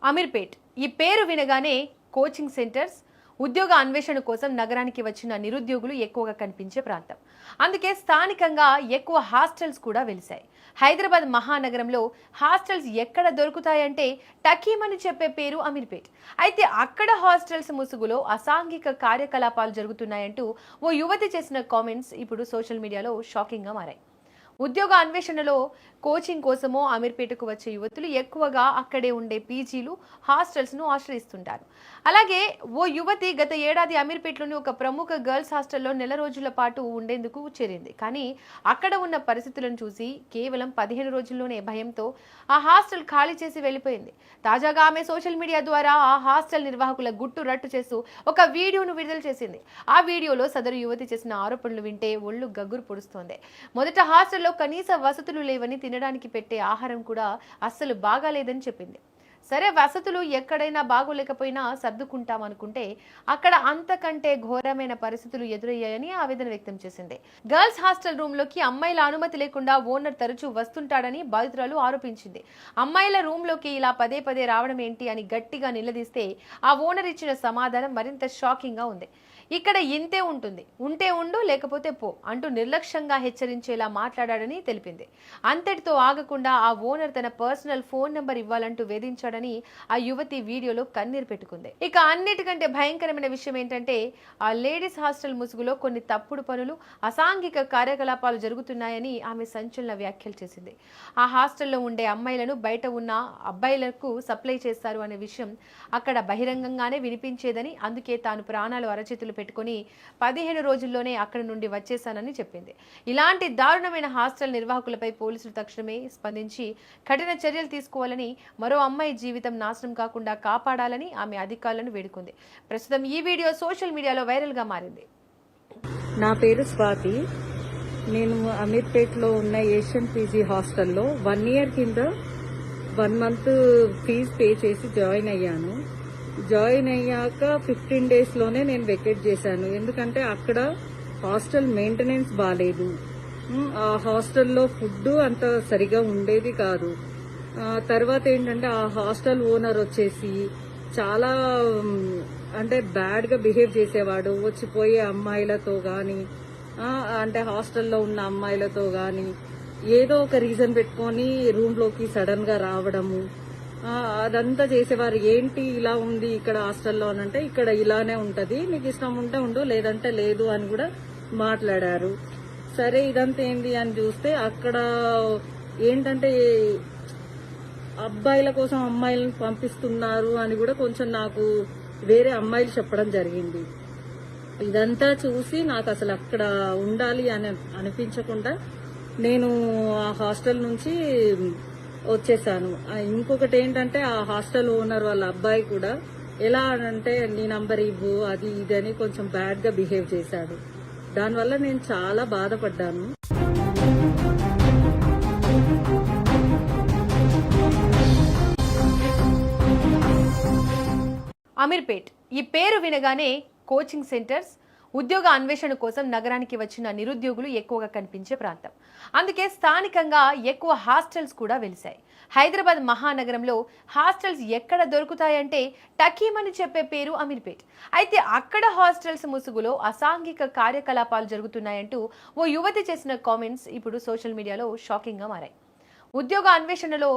అమీర్పేట్ ఈ పేరు వినగానే కోచింగ్ సెంటర్స్ ఉద్యోగ అన్వేషణ కోసం నగరానికి వచ్చిన నిరుద్యోగులు ఎక్కువగా కనిపించే ప్రాంతం. అందుకే స్థానికంగా ఎక్కువ హాస్టల్స్ కూడా వెలిశాయి. హైదరాబాద్ మహానగరంలో హాస్టల్స్ ఎక్కడ దొరుకుతాయంటే టకీమని చెప్పే పేరు అమీర్పేట్. అయితే అక్కడ హాస్టల్స్ ముసుగులో అసాంఘిక కార్యకలాపాలు జరుగుతున్నాయంటూ ఓ యువతి చేసిన కామెంట్స్ ఇప్పుడు సోషల్ మీడియాలో షాకింగ్గా మారాయి. ఉద్యోగ అన్వేషణలో కోచింగ్ కోసమో అమీర్పేటకు వచ్చే యువతులు ఎక్కువగా అక్కడే ఉండే పీజీలు, హాస్టల్స్ను ఆశ్రయిస్తుంటారు. అలాగే ఓ యువతి గత ఏడాది అమీర్పేటలోని ఒక ప్రముఖ గర్ల్స్ హాస్టల్లో నెల రోజుల పాటు ఉండేందుకు చేరింది. కానీ అక్కడ ఉన్న పరిస్థితులను చూసి కేవలం 15 రోజుల్లోనే భయంతో ఆ హాస్టల్ ఖాళీ చేసి వెళ్ళిపోయింది. తాజాగా ఆమె సోషల్ మీడియా ద్వారా ఆ హాస్టల్ నిర్వాహకుల గుట్టు రట్టు చేస్తూ ఒక వీడియోను విడుదల చేసింది. ఆ వీడియోలో సదరు యువతి చేసిన ఆరోపణలు వింటే ఒళ్ళు గగ్గురు పొడుస్తోంది. మొదట హాస్టల్లో కనీస వసతులు లేవని, తినడానికి పెట్టే ఆహారం కూడా అస్సలు బాగాలేదని చెప్పింది. సరే, వసతులు ఎక్కడైనా బాగోలేకపోయినా సర్దుకుంటామనుకుంటే అక్కడ అంతకంటే ఘోరమైన పరిస్థితులు ఎదురయ్యాయని ఆవేదన వ్యక్తం చేసింది. గర్ల్స్ హాస్టల్ రూమ్ లోకి అమ్మాయిల అనుమతి లేకుండా ఓనర్ తరచూ వస్తుంటాడని బాధితురాలు ఆరోపించింది. అమ్మాయిల రూమ్ లోకి ఇలా పదే పదే రావడం ఏంటి అని గట్టిగా నిలదీస్తే ఆ ఓనర్ ఇచ్చిన సమాధానం మరింత షాకింగ్ గా ఉంది. ఇక్కడ ఇంతే ఉంటుంది, ఉంటే ఉండు లేకపోతే పో అంటూ నిర్లక్ష్యంగా హెచ్చరించేలా మాట్లాడాడని తెలిపింది. అంతటితో ఆగకుండా ఆ ఓనర్ తన పర్సనల్ ఫోన్ నెంబర్ ఇవ్వాలంటూ వేధించాడని ఆ యువతి వీడియోలో కన్నీరు పెట్టుకుంది. ఇక అన్నిటికంటే భయంకరమైన విషయం ఏంటంటే ఆ లేడీస్ హాస్టల్ ముసుగులో కొన్ని తప్పుడు పనులు, అసాంఘిక కార్యకలాపాలు జరుగుతున్నాయని ఆమె సంచలన వ్యాఖ్యలు చేసింది. ఆ హాస్టల్లో ఉండే అమ్మాయిలను బయట ఉన్న అబ్బాయిలకు సప్లై చేస్తారు అనే విషయం అక్కడ బహిరంగంగానే వినిపించేదని, అందుకే తాను ప్రాణాలు అరచేతులు పెట్టుకుని 15 రోజుల్లోనే అక్కడి నుండి వచ్చేశానని చెప్పింది. ఇలాంటి దారుణమైన హాస్టల్ నిర్వాహకులపై పోలీసులు తక్షణమే స్పందించి కఠిన చర్యలు తీసుకోవాలని, మరో అమ్మాయి జీవితం నాశనం కాకుండా కాపాడాలని ఆమె అధికారులను వేడుకుంది. ప్రస్తుతం ఈ వీడియో సోషల్ మీడియాలో వైరల్ గా మారింది. నా పేరు స్వాతి. నేను అమీర్పేట్లో ఉన్న ఏషియన్ పీజీ హాస్టల్లో 1 ఇయర్ కింద 1 మంత్ ఫీజు పే చేసి జాయిన్ అయ్యాను. జాయిన్ అయ్యాక 15 డేస్లోనే నేను వెకేట్ చేశాను. ఎందుకంటే అక్కడ హాస్టల్ మెయింటెనెన్స్ బాగాలేదు. ఆ హాస్టల్లో ఫుడ్ అంత సరిగా ఉండేది కాదు. తర్వాత ఏంటంటే ఆ హాస్టల్ ఓనర్ వచ్చేసి చాలా అంటే బ్యాడ్గా బిహేవ్ చేసేవాడు. వచ్చిపోయే అమ్మాయిలతో కానీ, అంటే హాస్టల్లో ఉన్న అమ్మాయిలతో కానీ ఏదో ఒక రీజన్ పెట్టుకొని రూమ్లోకి సడన్గా రావడము, అదంతా చేసేవారు. ఏంటి ఇలా ఉంది ఇక్కడ హాస్టల్లో అని అంటే, ఇక్కడ ఇలానే ఉంటది, నీకు ఇష్టం ఉంటే ఉండు లేదంటే లేదు అని కూడా మాట్లాడారు. సరే, ఇదంతా ఏంది అని చూస్తే అక్కడ ఏంటంటే అబ్బాయిల కోసం అమ్మాయిలను పంపిస్తున్నారు అని కూడా కొంచెం నాకు వేరే అమ్మాయిలు చెప్పడం జరిగింది. ఇదంతా చూసి నాకు అసలు అక్కడ ఉండాలి అని అనిపించకుండా నేను ఆ హాస్టల్ నుంచి వచ్చేసాను. ఇంకొకటి ఏంటంటే ఆ హాస్టల్ ఓనర్ వాళ్ళ అబ్బాయి కూడా ఎలా అంటే నీ నంబర్ ఇవ్వు అది ఇది అని కొంచెం బ్యాడ్ గా బిహేవ్ చేశాడు. దానివల్ల నేను చాలా బాధపడ్డాను. అమీర్పేట్ ఈ పేరు వినగానే కోచింగ్ సెంటర్స్ ఉద్యోగ అన్వేషణ కోసం నగరానికి వచ్చిన నిరుద్యోగులు ఎక్కువగా కనిపించే ప్రాంతం. అందుకే స్థానికంగా ఎక్కువ హాస్టల్స్ కూడా వెలిశాయి. హైదరాబాద్ మహానగరంలో హాస్టల్స్ ఎక్కడ దొరుకుతాయంటే టకీమని చెప్పే పేరు అమీర్పేట్. అయితే అక్కడ హాస్టల్స్ ముసుగులో అసాంఘిక కార్యకలాపాలు జరుగుతున్నాయంటూ ఓ యువతి చేసిన కామెంట్స్ ఇప్పుడు సోషల్ మీడియాలో షాకింగ్గా మారాయి. ఉద్యోగ అన్వేషణలో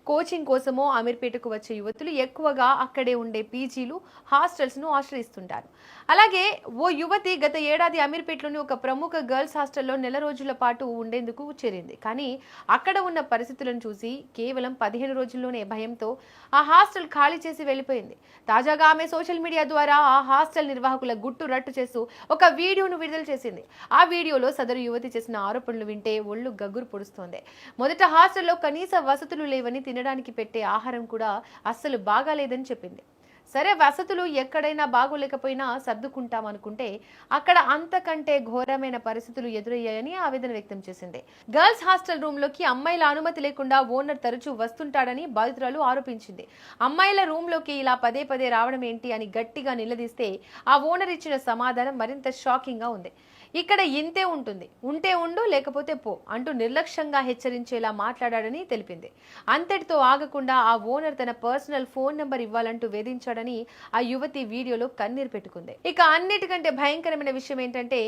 కోచింగ్ కోసమో అమీర్పేటకు వచ్చే యువతులు ఎక్కువగా అక్కడే ఉండే పీజీలు, హాస్టల్స్ను ఆశ్రయిస్తుంటారు. అలాగే ఓ యువతి గత ఏడాది అమీర్పేటలోని ఒక ప్రముఖ గర్ల్స్ హాస్టల్లో నెల రోజుల పాటు ఉండేందుకు చేరింది. కానీ అక్కడ ఉన్న పరిస్థితులను చూసి కేవలం 15 రోజుల్లోనే భయంతో ఆ హాస్టల్ ఖాళీ చేసి వెళ్ళిపోయింది. తాజాగా ఆమె సోషల్ మీడియా ద్వారా ఆ హాస్టల్ నిర్వాహకుల గుట్టు రట్టు చేస్తూ ఒక వీడియోను విడుదల చేసింది. ఆ వీడియోలో సదరు యువతి చేసిన ఆరోపణలు వింటే ఒళ్ళు గగ్గురు పొడుస్తోంది. మొదట హాస్టల్ కనీస వసతులు లేవని, తినడానికి పెట్టే ఆహారం కూడా అస్సలు బాగాలేదని చెప్పింది. సరే, వసతులు ఎక్కడైనా బాగోలేకపోయినా సర్దుకుంటామనుకుంటే అక్కడ అంతకంటే ఘోరమైన పరిస్థితులు ఎదురయ్యాయని ఆవేదన వ్యక్తం చేసింది. గర్ల్స్ హాస్టల్ రూమ్ లోకి అమ్మాయిల అనుమతి లేకుండా ఓనర్ తరచూ వస్తుంటాడని బాధితురాలు ఆరోపించింది. అమ్మాయిల రూమ్ లోకి ఇలా పదే పదే రావడం ఏంటి అని గట్టిగా నిలదీస్తే ఆ ఓనర్ ఇచ్చిన సమాధానం మరింత షాకింగ్ గా ఉంది. ఇక్కడ ఇంతే ఉంటుంది, ఉంటే ఉండు లేకపోతే పో అంటూ నిర్లక్ష్యంగా హెచ్చరించేలా మాట్లాడాడని తెలిపింది. అంతటితో ఆగకుండా ఆ ఓనర్ తన పర్సనల్ ఫోన్ నంబర్ ఇవ్వాలంటూ వేధించాడని ఆ యువతి వీడియోలో కన్నీరు పెట్టుకుంది. ఇక అన్నిటికంటే భయంకరమైన విషయం ఏంటంటే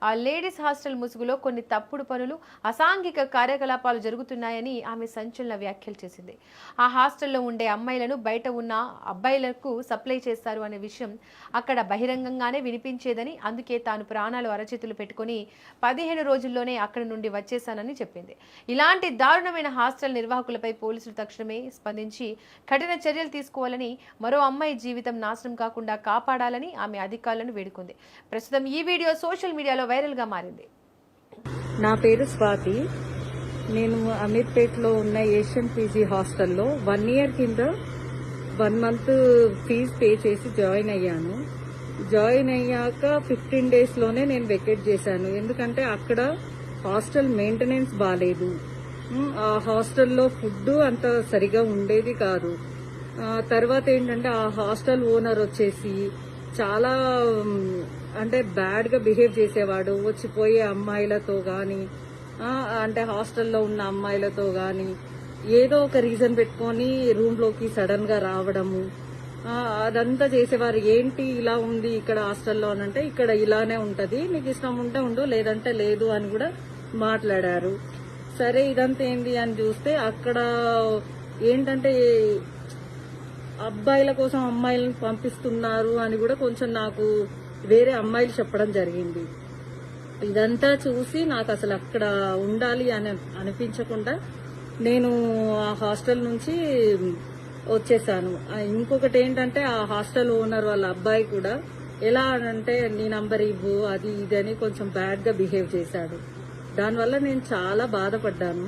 ఆ లేడీస్ హాస్టల్ ముసుగులో కొన్ని తప్పుడు పనులు, అసాంఘిక కార్యకలాపాలు జరుగుతున్నాయని ఆమె సంచలన వ్యాఖ్యలు చేసింది. ఆ హాస్టల్లో ఉండే అమ్మాయిలను బయట ఉన్న అబ్బాయిలకు సప్లై చేస్తారు అనే విషయం అక్కడ బహిరంగంగానే వినిపించేదని, అందుకే తాను ప్రాణాలు అరచేతులు పెట్టుకుని 15 రోజుల్లోనే అక్కడి నుండి వచ్చేశానని చెప్పింది. ఇలాంటి దారుణమైన హాస్టల్ నిర్వాహకులపై పోలీసులు తక్షణమే స్పందించి కఠిన చర్యలు తీసుకోవాలని, మరో అమ్మాయి జీవితం నాశనం కాకుండా కాపాడాలని ఆమె అధికారులను వేడుకుంది. ప్రస్తుతం ఈ వీడియో సోషల్ మీడియాలో వైరల్ గా మారింది. నా పేరు స్వాతి. నేను అమీర్పేట్లో ఉన్న ఏషియన్ పీజీ హాస్టల్లో 1 ఇయర్ కింద 1 మంత్ ఫీజు పే చేసి జాయిన్ అయ్యాను. జాయిన్ అయ్యాక 15 డేస్లోనే నేను వెకేట్ చేశాను. ఎందుకంటే అక్కడ హాస్టల్ మెయింటెనెన్స్ బాగాలేదు. ఆ హాస్టల్లో ఫుడ్ అంత సరిగా ఉండేది కాదు. తర్వాత ఏంటంటే ఆ హాస్టల్ ఓనర్ వచ్చేసి చాలా అంటే బ్యాడ్గా బిహేవ్ చేసేవాడు. వచ్చిపోయే అమ్మాయిలతో కానీ, అంటే హాస్టల్లో ఉన్న అమ్మాయిలతో కానీ ఏదో ఒక రీజన్ పెట్టుకొని రూమ్లోకి సడన్గా రావడము, అదంతా చేసేవారు. ఏంటి ఇలా ఉంది ఇక్కడ హాస్టల్లో అని అంటే, ఇక్కడ ఇలానే ఉంటుంది, నీకు ఇష్టం ఉంటే ఉండు లేదంటే లేదు అని కూడా మాట్లాడారు. సరే ఇదంతా ఏంది అని చూస్తే అక్కడ ఏంటంటే అబ్బాయిల కోసం అమ్మాయిలను పంపిస్తున్నారు అని కూడా కొంచెం నాకు వేరే అమ్మాయిలు చెప్పడం జరిగింది. ఇదంతా చూసి నాకు అసలు అక్కడ ఉండాలి అని అనిపించకుండా నేను ఆ హాస్టల్ నుంచి వచ్చేసాను. ఇంకొకటి ఏంటంటే ఆ హాస్టల్ ఓనర్ వాళ్ళ అబ్బాయి కూడా ఎలా అంటే నీ నంబర్ ఇవ్వు అది ఇది అని కొంచెం బ్యాడ్గా బిహేవ్ చేశాడు. దానివల్ల నేను చాలా బాధపడ్డాను.